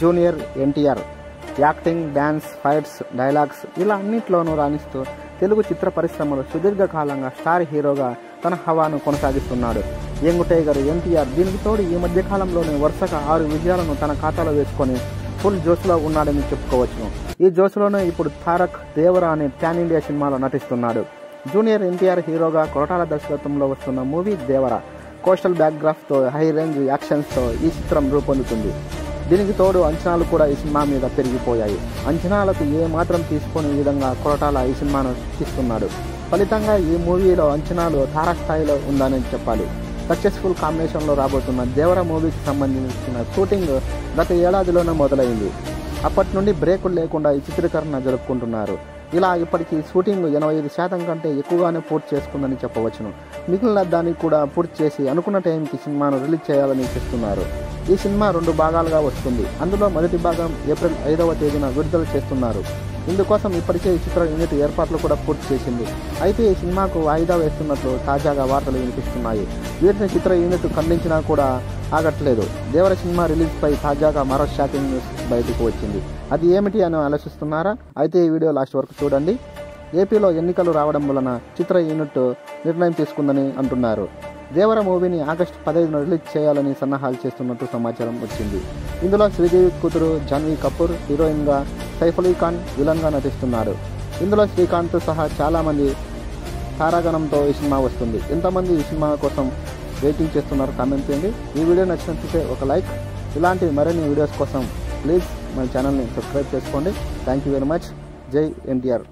Junior NTR acting, dance, fights, dialogues ఇలా అన్నింటిలోనూ రాణిస్తూ తెలుగు చిత్ర పరిశ్రమలో సుదీర్ఘకాలంగా స్టార్ హీరోగా తన హవాను కొనసాగిస్తున్నాడు యంగ్ టైగర్ ఎన్టీఆర్. దీనికి తోడు ఈ మధ్య కాలంలోనే వరుసగా 6 విజయాలను తన ఖాతాలో వేసుకొని ఫుల్ జోష్లో ఉన్నాడని చెప్పుకోవచ్చును. ఈ జోష్లోనే ఇప్పుడు తారక్ దేవరా అనే ప్యాన్ ఇండియా సినిమాలో నటిస్తున్నాడు. జూనియర్ ఎన్టీఆర్ హీరోగా కొరటాల దర్శకత్వంలో వస్తున్న మూవీ దేవరా కోస్టల్ బ్యాక్గ్రాఫ్తో హై రేంజ్ యాక్షన్స్తో ఈ చిత్రం రూపొందుతుంది. దీనికి తోడు అంచనాలు కూడా ఈ సినిమా మీద పెరిగిపోయాయి. అంచనాలకు ఏ మాత్రం తీసుకునే విధంగా కొరటాల ఈ సినిమాను తీస్తున్నాడు. ఫలితంగా ఈ మూవీలో అంచనాలు తారాస్థాయిలో ఉందని చెప్పాలి. సక్సెస్ఫుల్ కాంబినేషన్లో రాబోతున్న దేవర మూవీకి సంబంధించిన షూటింగ్ గత ఏడాదిలోనే మొదలైంది. అప్పటి నుండి బ్రేకులు లేకుండా ఈ చిత్రీకరణ జరుపుకుంటున్నారు. ఇలా ఇప్పటికీ షూటింగ్ 85% కంటే ఎక్కువగానే పూర్తి చేసుకుందని చెప్పవచ్చును. మిగిలిన దాన్ని కూడా పూర్తి చేసి అనుకున్న టైంకి సినిమాను రిలీజ్ చేయాలని చూస్తున్నారు. ఈ సినిమా 2 భాగాలుగా వస్తుంది. అందులో మొదటి భాగం ఏప్రిల్ 5వ తేదీన విడుదల చేస్తున్నారు. ఇందుకోసం ఇప్పటికే ఈ చిత్ర యూనిట్ ఏర్పాట్లు కూడా పూర్తి చేసింది. అయితే ఈ సినిమాకు వాయిదా వేస్తున్నట్లు తాజాగా వార్తలు వినిపిస్తున్నాయి. వీటిని చిత్ర యూనిట్ ఖండించినా కూడా ఆగట్లేదు. దేవర సినిమా రిలీజ్పై తాజాగా మరో షాకింగ్ న్యూస్ బయటకు వచ్చింది. అది ఏమిటి అని ఆలోచిస్తున్నారా? అయితే ఈ వీడియో లాస్ట్ వరకు చూడండి. ఏపీలో ఎన్నికలు రావడం వలన చిత్ర యూనిట్ నిర్ణయం తీసుకుందని అంటున్నారు. దేవర మూవీని ఆగస్టు 15న రిలీజ్ చేయాలని సన్నాహాలు చేస్తున్నట్టు సమాచారం వచ్చింది. ఇందులో శ్రీదేవి కూతురు జాన్వీ కపూర్ హీరోయిన్గా, సైఫ్ అలీ ఖాన్ విలన్గా నటిస్తున్నాడు. ఇందులో శ్రీకాంత్ సహా చాలామంది తారాగణంతో ఈ సినిమా వస్తుంది. ఎంతమంది ఈ సినిమా కోసం వెయిటింగ్ చేస్తున్నారు కామెంట్ చేయండి. ఈ వీడియో నచ్చినట్లయితే ఒక లైక్. ఇలాంటి మరిన్ని వీడియోస్ కోసం ప్లీజ్ మన ఛానల్ని సబ్స్క్రైబ్ చేసుకోండి. Thank you very much. జై ఎన్టీఆర్.